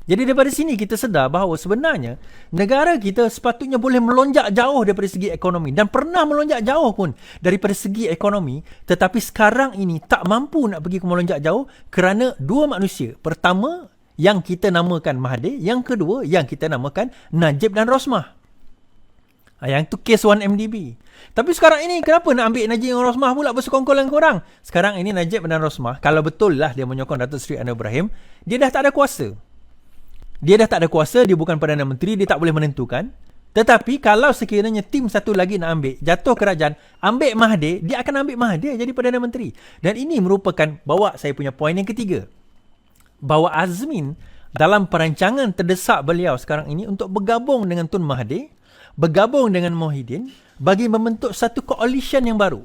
Jadi daripada sini kita sedar bahawa sebenarnya negara kita sepatutnya boleh melonjak jauh daripada segi ekonomi dan pernah melonjak jauh pun daripada segi ekonomi, tetapi sekarang ini tak mampu nak pergi ke melonjak jauh kerana dua manusia. Pertama, yang kita namakan Mahathir, yang kedua yang kita namakan Najib dan Rosmah. Yang tu kes 1MDB. Tapi sekarang ini kenapa nak ambil Najib dan Rosmah pula bersekongkol dengan korang? Sekarang ini Najib dan Rosmah, kalau betul lah dia menyokong Datuk Seri Anwar Ibrahim, dia dah tak ada kuasa. Dia dah tak ada kuasa, dia bukan Perdana Menteri, dia tak boleh menentukan. Tetapi kalau sekiranya tim satu lagi nak ambil, jatuh kerajaan, ambil Mahathir, dia akan ambil Mahathir jadi Perdana Menteri. Dan ini merupakan, bawa saya punya poin yang ketiga. Bahawa Azmin dalam perancangan terdesak beliau sekarang ini untuk bergabung dengan Tun Mahathir, bergabung dengan Muhyiddin, bagi membentuk satu coalition yang baru.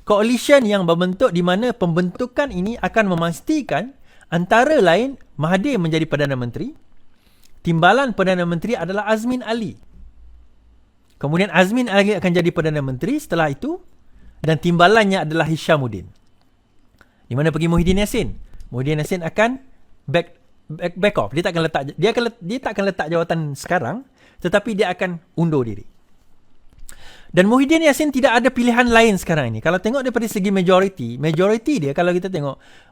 Coalition yang berbentuk di mana pembentukan ini akan memastikan antara lain Mahathir menjadi Perdana Menteri. Timbalan Perdana Menteri adalah Azmin Ali. Kemudian Azmin Ali akan jadi Perdana Menteri setelah itu, dan timbalannya adalah Hishamuddin. Di mana pergi Muhyiddin Yassin? Muhyiddin Yassin akan back off. Dia tak akan letak jawatan sekarang, tetapi dia akan undur diri. Dan Muhyiddin Yassin tidak ada pilihan lain sekarang ini. Kalau tengok daripada segi majority dia, kalau kita tengok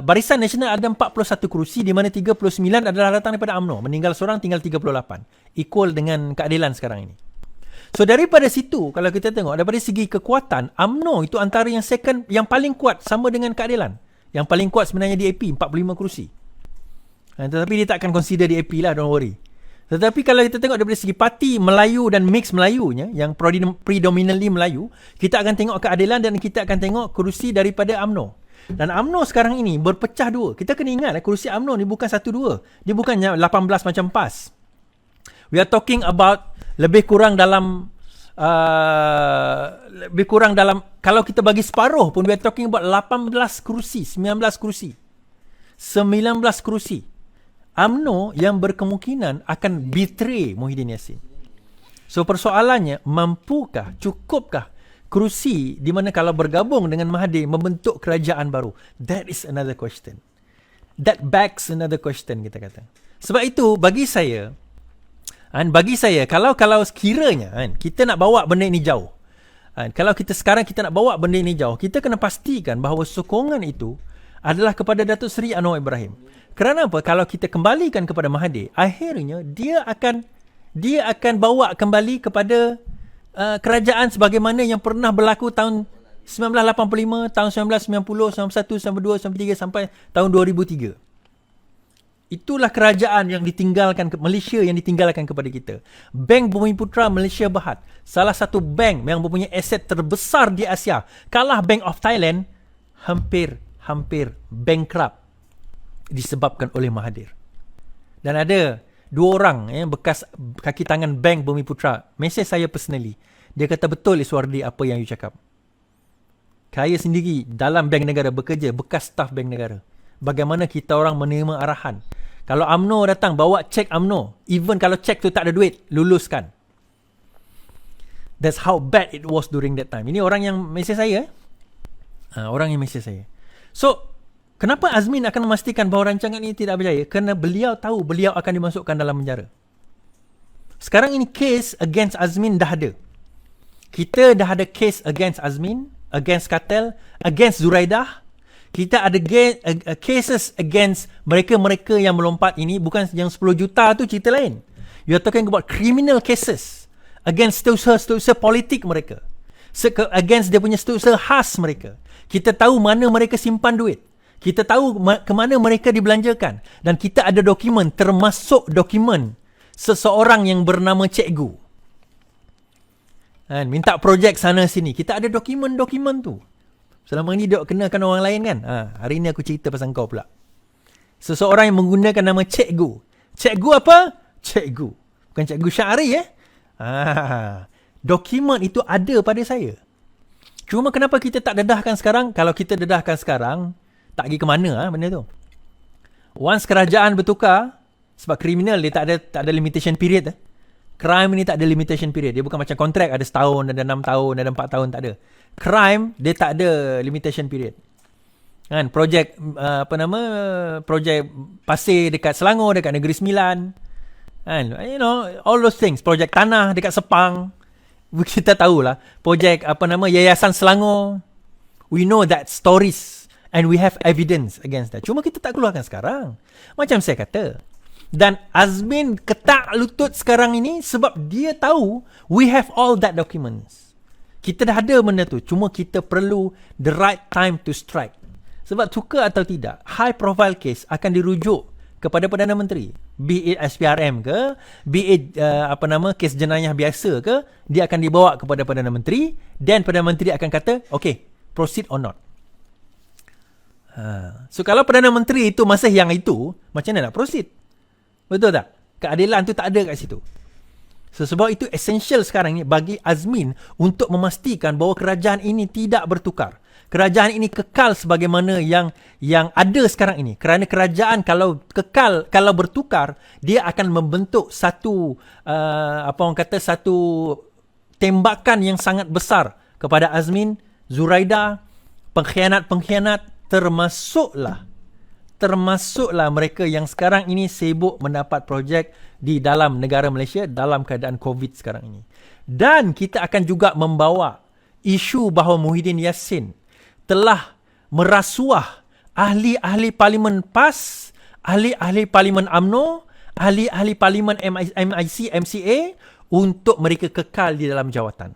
Barisan Nasional ada 41 kerusi, di mana 39 adalah datang daripada UMNO. Meninggal seorang, tinggal 38. Equal dengan keadilan sekarang ini. So daripada situ, kalau kita tengok daripada segi kekuatan, UMNO itu antara yang second, yang paling kuat sama dengan keadilan. Yang paling kuat sebenarnya DAP, 45 kerusi. Tetapi dia tak akan consider DAP lah, don't worry. Tetapi kalau kita tengok daripada segi parti Melayu dan mix Melayunya, yang predominantly Melayu, kita akan tengok keadilan dan kita akan tengok kerusi daripada UMNO. Dan UMNO sekarang ini berpecah dua. Kita kena ingat, kerusi UMNO ni bukan 1-2. Dia bukannya 18 macam PAS. We are talking about lebih kurang dalam kalau kita bagi separuh pun, we are talking about 18 kerusi, 19 kerusi. 19 kerusi. UMNO yang berkemungkinan akan betray Muhyiddin Yassin. So persoalannya, mampukah, cukupkah kerusi di mana kalau bergabung dengan Mahathir membentuk kerajaan baru? That is another question. That begs another question, kita kata. Sebab itu bagi saya kalau sekiranya kita nak bawa benda ini jauh, kalau kita sekarang kita nak bawa benda ini jauh, kita kena pastikan bahawa sokongan itu adalah kepada Datuk Seri Anwar Ibrahim. Kerana apa? Kalau kita kembalikan kepada Mahathir, akhirnya dia akan bawa kembali kepada kerajaan sebagaimana yang pernah berlaku tahun 1985, tahun 1990, 1991, 1992, 1993 sampai tahun 2003. Itulah kerajaan yang ditinggalkan, Malaysia yang ditinggalkan kepada kita. Bank Bumiputra Malaysia Berhad, salah satu bank yang mempunyai aset terbesar di Asia, kalah Bank of Thailand, hampir bankrupt disebabkan oleh Mahathir. Dan ada dua orang bekas kaki tangan Bank Bumiputra mesej saya personally. Dia kata betul Iswardi apa yang you cakap. Saya sendiri dalam bank negara bekerja, bekas staf bank negara. Bagaimana kita orang menerima arahan. Kalau UMNO datang bawa cek UMNO, even kalau cek tu tak ada duit, luluskan. That's how bad it was during that time. Ini orang yang mesej saya. Orang yang mesej saya. So kenapa Azmin akan memastikan bahawa rancangan ini tidak berjaya? Kerana beliau tahu beliau akan dimasukkan dalam penjara. Sekarang ini case against Azmin dah ada. Kita dah ada case against Azmin, against Kartel, against Zuraidah. Kita ada cases against mereka-mereka yang melompat ini. Bukan yang 10 juta tu cerita lain. You are talking about criminal cases against setiausaha politik mereka. Against dia punya setiausaha khas mereka. Kita tahu mana mereka simpan duit. Kita tahu ke mana mereka dibelanjakan. Dan kita ada dokumen, termasuk dokumen seseorang yang bernama Cikgu. Minta projek sana sini. Kita ada dokumen-dokumen tu. Selama ni dia kenakan orang lain kan. Hari ni aku cerita pasal kau pula. Seseorang yang menggunakan nama Cikgu. Cikgu apa? Cikgu. Bukan Cikgu Syahri dokumen itu ada pada saya. Cuma kenapa kita tak dedahkan sekarang? Kalau kita dedahkan sekarang, tak pergi ke mana benda tu. Once kerajaan bertukar, sebab kriminal dia tak ada limitation period. Crime ni tak ada limitation period. Dia bukan macam kontrak ada setahun, ada 6 tahun, ada 4 tahun, tak ada. Crime dia tak ada limitation period. Kan projek projek pasir dekat Selangor, dekat Negeri Sembilan. Kan, all those things, projek tanah dekat Sepang. Kita tahulah projek Yayasan Selangor. We know that stories and we have evidence against that. Cuma kita tak keluarkan sekarang. Macam saya kata. Dan Azmin ketak lutut sekarang ini sebab dia tahu we have all that documents. Kita dah ada benda tu. Cuma kita perlu the right time to strike. Sebab suka atau tidak, high profile case akan dirujuk kepada Perdana Menteri. Be it SPRM ke, be it kes jenayah biasa ke, dia akan dibawa kepada Perdana Menteri dan Perdana Menteri akan kata, okay, proceed or not. So kalau Perdana Menteri itu masih yang itu, macam mana nak proceed? Betul tak? Keadilan tu tak ada kat situ. So, sebab itu essential sekarang ni bagi Azmin untuk memastikan bahawa kerajaan ini tidak bertukar. Kerajaan ini kekal sebagaimana yang ada sekarang ini. Kerana kerajaan kalau kekal, kalau bertukar, dia akan membentuk satu satu tembakan yang sangat besar kepada Azmin, Zuraida, pengkhianat-pengkhianat, termasuklah mereka yang sekarang ini sibuk mendapat projek di dalam negara Malaysia dalam keadaan COVID sekarang ini. Dan kita akan juga membawa isu bahawa Muhyiddin Yassin telah merasuah ahli-ahli Parlimen PAS, ahli-ahli Parlimen UMNO, ahli-ahli Parlimen MIC, MCA untuk mereka kekal di dalam jawatan.